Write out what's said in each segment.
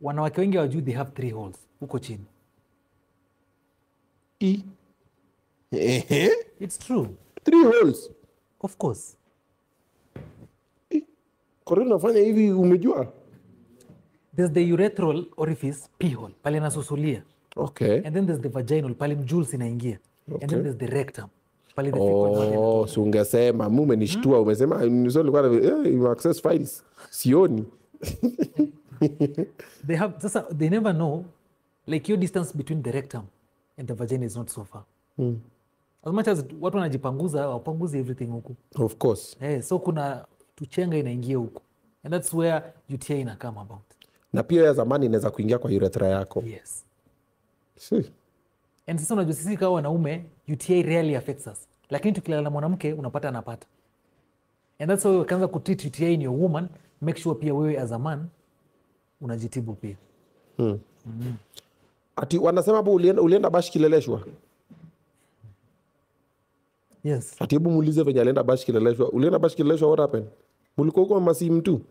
wanawake wengi wajui they have 3 holes huko chini. It's true. 3 holes. Of course. Kwa nini unafanya hivi umejua? There's the urethral orifice, pee hole, pale nasusulia. Okay. And then there's the vaginal, pale mjuls inaingia. Okay. And then there's the rectum. Pale the fecal so ungesema mume nishtua umesema nisoli kwa you access files. Sioni. They never know, like your distance between the rectum and the vagina is not so far. As much as watu wanajipanguza, wapanguzi everything huku. Of course. So kuna tuchenga inaingia huku. And that's where UTI ina come about. Na pia ya zamani inaweza kuingia kwa urethra yako. Yes. Si. And sasa unajua sisi kama wanaume, UTI rarely affects us. Lakini tukilala na mwanamke unapata anapata. And that's why ukianza kutreat UTI in your woman, make sure pia wewe as a man unajitibu pia. Ati wanasema hapo ulienda bash kileleshwa? Yes. Ati hebu muulize venye alienda bash kileleshwa. Ulienda bash kileleshwa, what happened? Mulikuwa huko masimu tu?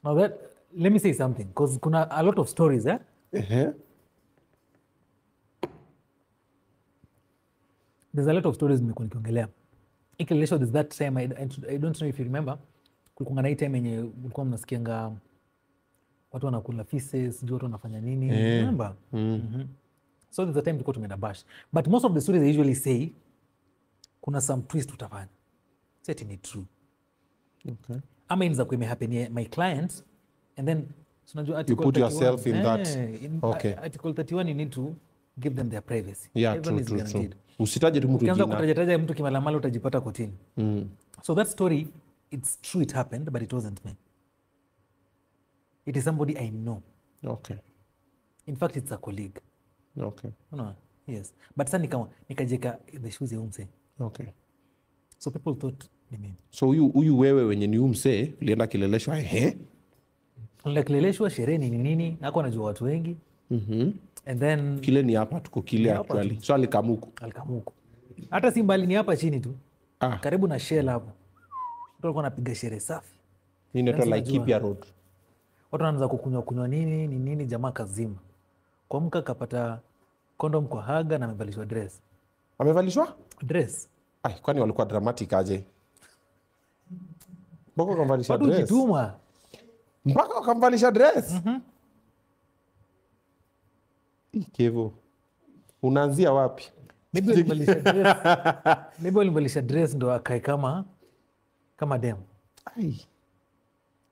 Now let me say something, because kuna a lot of stories, eh? There's a lot of stories nimekuwa nikiongelea. Ikileleshwa, there's that time, I don't know if you remember, kulikuwa na hii time yenye ulikuwa mnasikianga watu wanakula feces, watu wanafanya nini, remember? So there's a time tulikuwa tumeenda bash. But most of the stories I usually say, kuna some twist utafanya. Seti ni true. Okay. Ama inaweza kuwa imehappen my client, and then unajua You put yourself in that. Okay. Article 31 you need to give them their privacy. Yeah, true. Usitaje tu mtu jina. Ukianza kutajataja mtu kimalamala utajipata kotini. So that story, it's true it happened, but it wasn't me. It is somebody I know. Okay. In fact, it's a colleague. Okay. No, yes. But sasa nikajeka the shoes ya umse. Okay. So people thought ni mimi. So huyu wewe wenye ni umse ulienda kileleshwa Kileleshwa, sherehe ni nini? Hako anajua watu wengi. And then kile ni hapa tuko kile actually. So alikamuku. Hata si mbali, ni hapa chini tu. Karibu na Shell hapo. Watu walikuwa wanapiga sherehe safi. Inaitwa Laikipia Road. Watu wanaanza kukunywa nini jamaa kazima. Kuamka kapata condom kwa haga na amevalishwa dress. Amevalishwa? Dress. Kwani walikuwa dramatic aje? Mbona kamvalisha dress? Watu jituma. Mpaka kamvalisha dress? Kevo. Unaanzia wapi? Maybe walimvalisha dress ndo akae kama dem.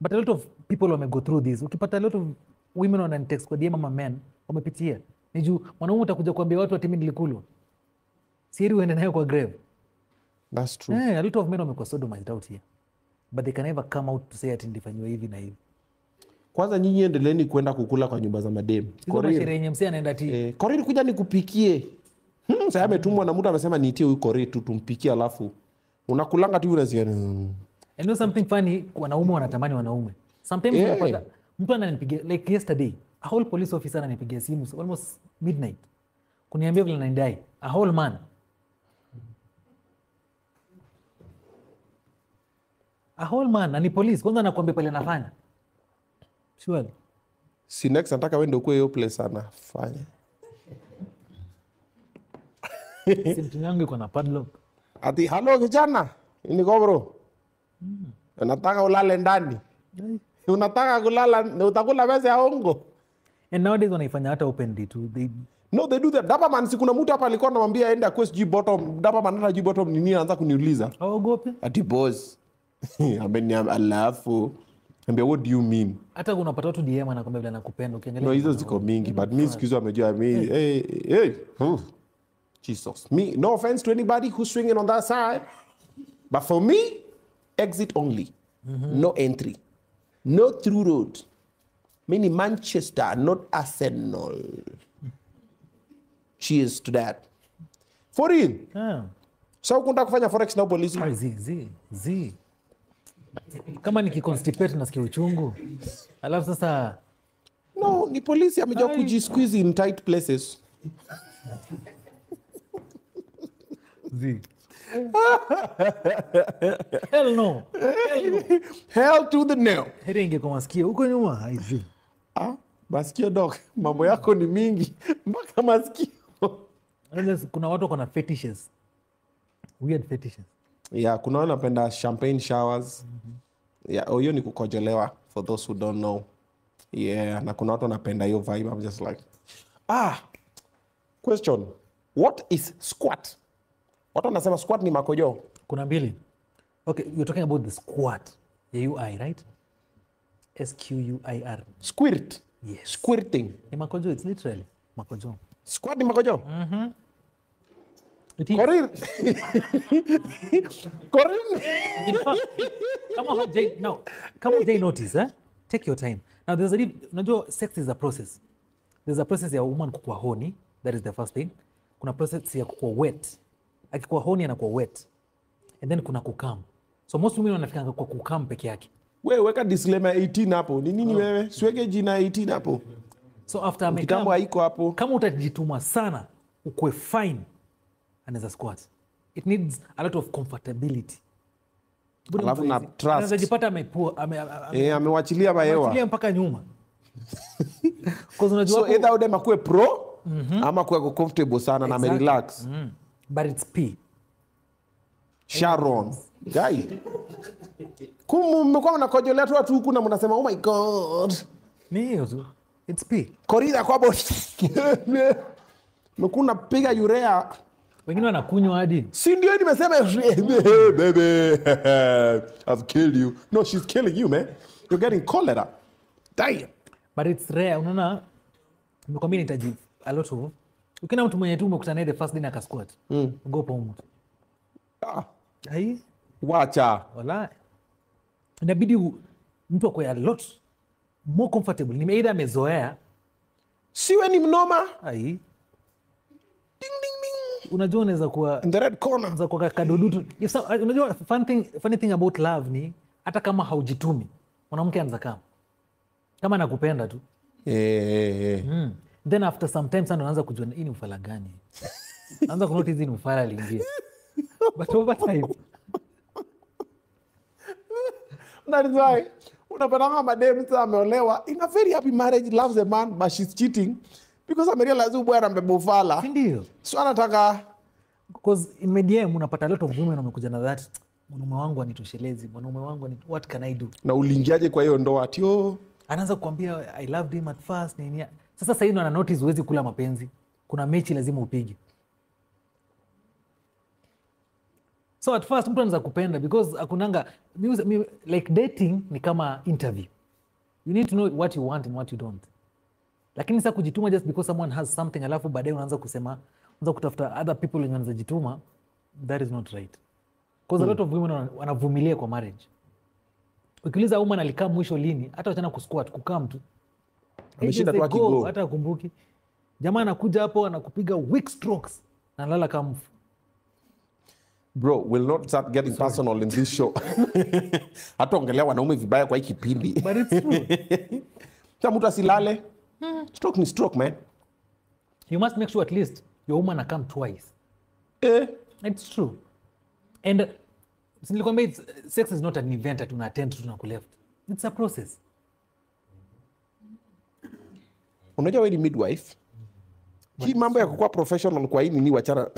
But a lot of people wame go through this. Ukipata a lot of women wana text kwa DM ama men wamepitia. Ni juu mwanaume utakuja kuambia watu ati mimi nilikulwa. Siri uende nayo kwa grave. That's true. A lot of men wamekuwa sodomized out here. But they can never come out to say ati ndifanywa hivi na hivi. Kwanza nyinyi endeleeni kwenda kukula kwa nyumba za madem. Sherehe yenye msee anaenda ati Korir kuja nikupikie. Sasa ametumwa na mtu amesema niitie huyu Korir tu tumpikie, alafu unakulanga tu unasikia. And you know something funny, wanaume wanatamani wanaume. Sometimes unapata mtu ananipigia, like yesterday, a whole police officer ananipigia simu almost midnight. Kuniambia vile naendai, a whole man. A whole man, na ni police. Kwanza anakuambia pale anafanya. Surely. Si next nataka wende ukue hiyo place anafanya. Simu yangu iko na padlock. Ati hello kijana, niko bro. Unataka ulale ndani? Unataka kulala, utakula pesa ya ongo. And nowadays wanaifanya hata openly too. They do that. Dapaman, si kuna mtu hapa alikuwa anamwambia aende quest G bottom. Dapaman hata G bottom ni nini, anaanza kuniuliza. Ogope. Ati boss. Alafu ambia what do you mean? Hata unapata watu DM anakuambia vile anakupenda ukiangalia. No, hizo ziko mingi, but mimi siku hizo amejua mimi hey. Jesus. Me, no offense to anybody who's swinging on that side. But for me, exit only. No entry. No through road. Mini Manchester, not Arsenal. Cheers to that. For real. So kunta kufanya forex na polisi? Zi. Kama nikiconstipate nasikia uchungu. Alafu sasa no, ni polisi amejua kujisqueeze in tight places. Zi. Hell no. Hell to the no. Heri ingekuwa masikio huko nyuma. Zi. Masikio dog. Mambo yako ni mingi. Mpaka masikio. Kuna watu wako na fetishes. Weird fetishes. Yeah, kuna wale wanapenda champagne showers. Yeah, hiyo ni kukojolewa for those who don't know. Yeah, na kuna watu wanapenda hiyo vibe. I'm just like, question. What is squat? Watu wanasema squat ni makojo. Kuna mbili. Okay, you're talking about the squat. The UI, right? SQUIR. Squirt. Yes. Squirting. Ni makojo, it's literally makojo. Squat ni makojo. It is. Korir. Korir. In fact, come on, Jay, notice, eh? Take your time. Now, unajua sex is a process. There's a process ya woman kukua horny, that is the first thing. Kuna process ya kukua wet. Akikuwa horny anakuwa wet. And then kuna kukam. So most women wanafikanga kwa kukam peke yake. Wewe weka disclaimer 18 hapo. Ni nini wewe? Siweke jina 18 hapo. So after Kitambo haiko hapo. kama utajituma sana, ukue fine, anaweza squat. It needs a lot of comfortability. Alafu na trust. Anaweza jipata amewachilia mahewa. amewachilia mpaka nyuma. Unajua So either udem akue pro ama kuwe comfortable sana na relax. But it's P. Sharon. Guy. Mmekuwa mnakojolea tu watu huku na mnasema oh my god. Ni hiyo tu. It's P. Korida kwa boss. Mkuna piga urea. Wengine wanakunywa hadi. Si ndio nimesema baby. I've killed you. No, she's killing you, man. You're getting cholera. Damn. But it's rare. Unaona, nimekwambia nitaji a lot of. Ukina mtu mwenye tu umekutana naye the first day na kasquat. Ogopa huko. Hai. Wacha. Wala. Inabidi mtu akwe a lot more comfortable. Either amezoea. Siwe ni mnoma. Hai. Ding ding ding. Unajua unaweza kuwa in the red corner. Unaweza kuwa kadudu. Unajua funny thing about love ni hata kama haujitumi, mwanamke anaweza kama anakupenda tu. Then after some time sana unaanza kujua hii ni ufala gani. Unaanza kunotice hii ni ufala lingine. But over time. That is why unapata madem sasa ameolewa in a very happy marriage, loves a man but she's cheating because amerealize huyu bwana amebeba ufala. Ndio. So anataka because in medium unapata a lot of women wamekuja na that mwanaume wangu anitoshelezi, mwanaume wangu what can I do? Na uliingiaje kwa hiyo ndoa tio? Anaanza kukwambia I loved him at first nini. Sasa hivi ana notice huwezi kula mapenzi. Kuna mechi lazima upige. So at first mtu anaweza kupenda because akunanga like dating ni kama interview. You need to know what you want and what you don't. Lakini sasa kujituma just because someone has something alafu baadaye unaanza kusema unaanza kutafuta other people wenye wanaweza jituma, that is not right. Because a lot of women wanavumilia kwa marriage. Ukiuliza woman alikaa mwisho lini, hata wachana kusquat, kukaa mtu. Ameshinda tu akigo. Hata akumbuki. Jamaa anakuja hapo anakupiga weak strokes na lala kama mfu. Bro, we'll not start getting personal in this show. Hata ongelea wanaume vibaya kwa hii kipindi. But it's true. Kama mtu asilale. Stroke ni stroke, man. You must make sure at least your woman come twice. It's true. And nilikwambia sex is not an event that una attend to na kuleft. It's a process. Unajua wewe ni midwife? Hii mambo ya kukuwa professional kwa hii nini wachana.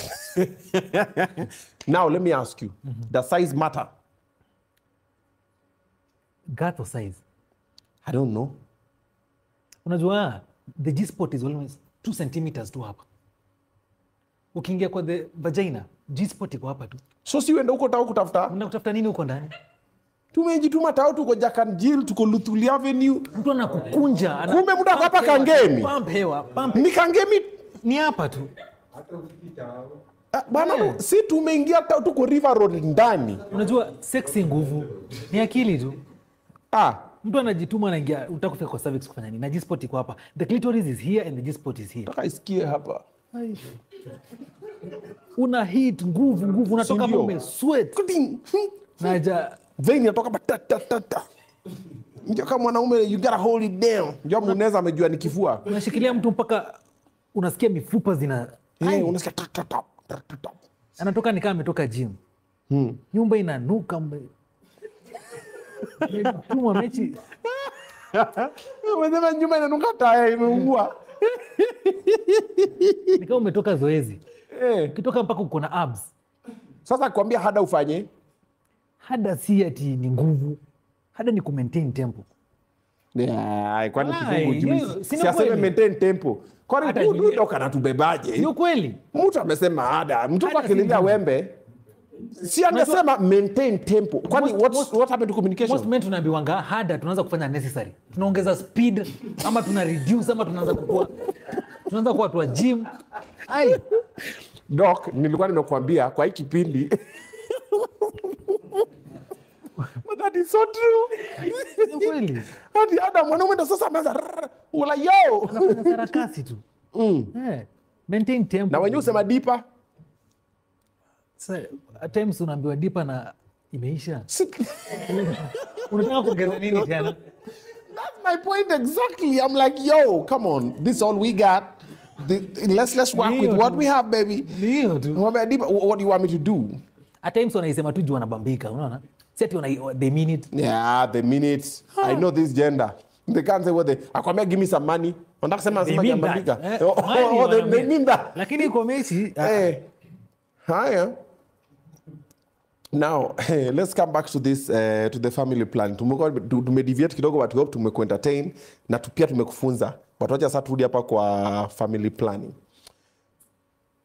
Now let me ask you. Does size matter? Girth or size? I don't know. Unajua the G-spot is always 2 centimeters tu hapa. Ukiingia kwa the vagina, G-spot iko hapa tu. So si uende huko tao kutafuta? Unakutafuta nini huko ndani? Tumejituma tao tuko Jack and Jill, tuko Luthuli Avenue. Mtu anakukunja. Kumbe mtu hapa Kangemi. Pump hewa. Ni Kangemi. Ni hapa tu. Bana, si tumeingia tao tuko River Road ndani. Unajua sex nguvu. Ni akili tu. Mtu anajituma anaingia, unataka kufika kwa cervix kufanya nini? Na G-spot iko hapa. The clitoris is here and the G-spot is here. Nataka isikie hapa. Una hit nguvu unatoka kama umesweat. Naja vein inatoka ta. Ndio kama mwanaume you gotta hold it down. Ndio mnaweza amejua ni kifua. Unashikilia mtu mpaka unasikia mifupa zina unasikia ta. Anatoka ni kama ametoka gym. Nyumba inanuka. Tuma mechi. Umesema nyuma inanuka taya imeungua. Ni kama umetoka zoezi. Eh. Ukitoka mpaka uko na abs. Sasa kwambia hada ufanye. Hada si ati ni nguvu. Hada ni ku-maintain tempo. Yeah, kwani Walai, kifungu hiyo, juu. si Si aseme kweli. maintain tempo. Kwani Hata huyu ni- ndo kanatubebaje? Ni ukweli. Mtu amesema hada, mtoto Hada si akililia nguvu. wembe. Si angesema maintain tempo. Kwani what happened to communication? Most men tunaambiwanga hada tunaanza kufanya necessary. Tunaongeza speed ama tuna reduce ama tunaanza kuwa watu wa gym. Ai, Doc, nilikuwa nimekuambia kwa hii kipindi. But that is so true. ni ukweli. Hadi hada mwanaume ndo sasa ameanza ula yo. Unafanya sarakasi tu. Maintain tempo. Na wenyewe usema dipa. Sasa, at times unaambiwa dipa na imeisha. Si- Unataka kuongeza nini tena? That's my point exactly. I'm like, yo, come on. This is all we got. Let's work with what we have, baby. Ni hiyo tu. Mwambia, Dipa, what do you want me to do? At times wanaisema tu juu wanabambika, unaona? Si ati they mean it. Yeah, the minutes. I know this gender. They can't say what they. Akwambia, give me some money. Wanataka sema They sema mean jambambika. that. Oh, Money they mean that. Lakini kwa mechi, Eh. Haya. Now, let's come back to this to the family plan. Tumedeviate kidogo but we hope tumekuentertain na pia tumekufunza. But wacha sasa turudi hapa kwa family planning.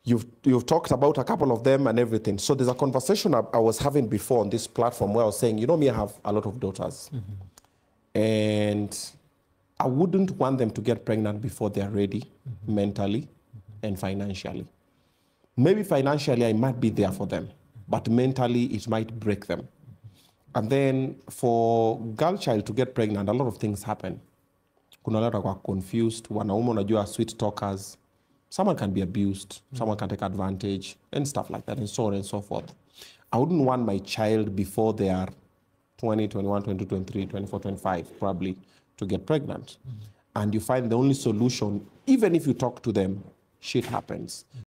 You've talked about a couple of them and everything. So there's a conversation I was having before on this platform where I was saying, you know me, I have a lot of daughters. And I wouldn't want them to get pregnant before they're ready mentally and financially. Maybe financially I might be there for them, but mentally it might break them. And then for girl child to get pregnant, a lot of things happen. Kuna wale watakuwa confused, wanaume unajua sweet talkers. Someone can be abused, someone can take advantage and stuff like that and so on and so forth. I wouldn't want my child before they are 20, 21, 22, 23, 24, 25 probably to get pregnant. And you find the only solution, even if you talk to them, shit happens.